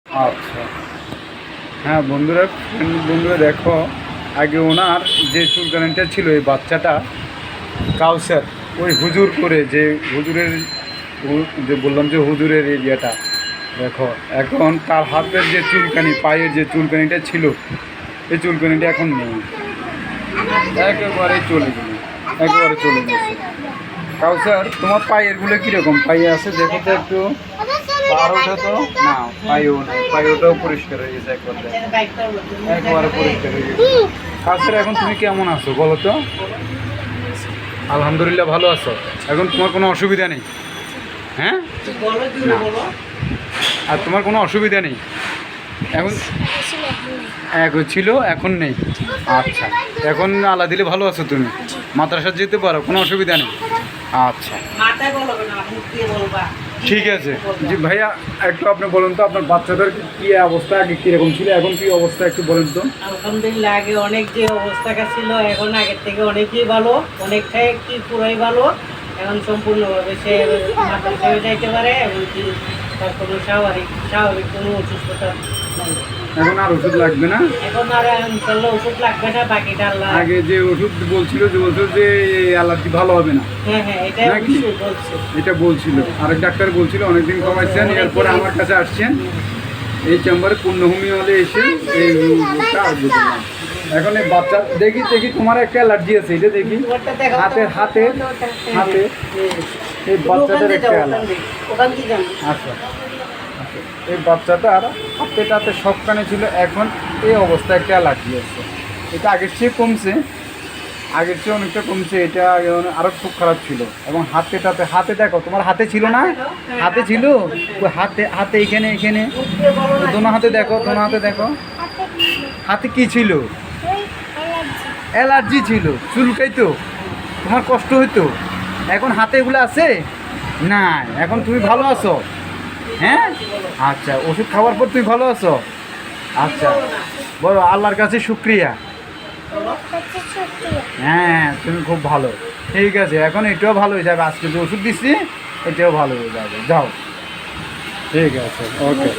আচ্ছা, হ্যাঁ বন্ধুরা, বন্ধুরা দেখো, আগে ওনার যে চুলকানিটা ছিল এই বাচ্চাটা কাউসার ওই হুজুর করে যে হুজুরের যে বললাম যে হুজুরের এরিয়াটা দেখো, এখন তার হাতের যে চুলকানি, পায়ের যে চুলকানিটা ছিল এই চুলকানিটা এখন নেই, একেবারে চলে গেল, একেবারে চলে গেছে। কাউসার, তোমার পায়েরগুলো কীরকম পায়ে আছে দেখো তো একটু, আর ওটা তো না, পায়েও নেই, পায়েওটাও পরিষ্কার হয়ে গেছে একবার, একেবারে পরিষ্কার হয়ে গেছে। কাউসার, এখন তুমি কেমন আছো বলো তো? আলহামদুলিল্লাহ ভালো আছো, এখন তোমার কোনো অসুবিধা নেই? হ্যাঁ, আর তোমার কোনো অসুবিধা নেই এখন? এখন ছিল, এখন নেই। আচ্ছা, এখন আল্লাহ দিলে ভালো আছো তুমি, মাদ্রাসা যেতে পারো, কোনো অসুবিধা নেই। আচ্ছা, ঠিক আছে। জি ভাইয়া, একটু আপনি বলুন তো আপনার বাচ্চাদের কী অবস্থা, আগে কীরকম ছিল, এখন কী অবস্থা একটু বলেন তো। আলহামদুলিল্লাহ, আগে অনেক যে অবস্থাটা ছিল এখন আগের থেকে অনেকই ভালো, অনেকটাই কি পুরাই ভালো। এখন সম্পূর্ণভাবে সে মাদ্রাসায় যাইতে পারে এবং কি তার কোনো স্বাভাবিক স্বাভাবিক কোনো অসুস্থতা নাই। এখন আর ওষুধ লাগবে না? এখন আর ইনশাল্লাহ ওষুধ লাগবে না, বাকিটা আল্লাহ। আগে যে ওষুধ বলছিল যে ওষুধ যে অ্যালার্জি ভালো হবে না, হ্যাঁ হ্যাঁ, এটা নাকি? বলছে, এটা বলছিল, আরেক ডাক্তার বলছিল, অনেকদিন কমাইছেন, এরপরে আমার কাছে আসছেন এই চেম্বারে পূর্ণভূমি হলে এসে এই রোগটা আর বুঝলাম। এখন এই বাচ্চা দেখি দেখি তোমার একটা অ্যালার্জি আছে, এটা দেখি হাতে হাতে হাতে এই বাচ্চাটার একটা অ্যালার্জি। আচ্ছা, এই বাচ্চাটার হাতেটাতে সবখানে ছিল, এখন এই অবস্থা একটা অ্যালার্জি আছে। এটা আগের চেয়ে কমছে, আগের চেয়ে অনেকটা কমছে, এটা আরও খুব খারাপ ছিল। এবং হাতেটাতে, হাতে দেখো, তোমার হাতে ছিল না? হাতে ছিল, হাতে হাতে এখানে এখানে দোনো হাতে দেখো, দোনো হাতে দেখো, হাতে কি ছিল? অ্যালার্জি ছিল, চুলকাইতো, তোমার কষ্ট হইতো। এখন হাতে এগুলো আছে না, এখন তুমি ভালো আছো? হ্যাঁ, আচ্ছা, ওষুধ খাওয়ার পর তুমি ভালো আছো? আচ্ছা, বলো আল্লাহর কাছে শুক্রিয়া। হ্যাঁ, তুমি খুব ভালো, ঠিক আছে, এখন এটাও ভালো হয়ে যাবে, আজকে যে ওষুধ দিচ্ছি এটাও ভালো হয়ে যাবে, যাও, ঠিক আছে, ওকে।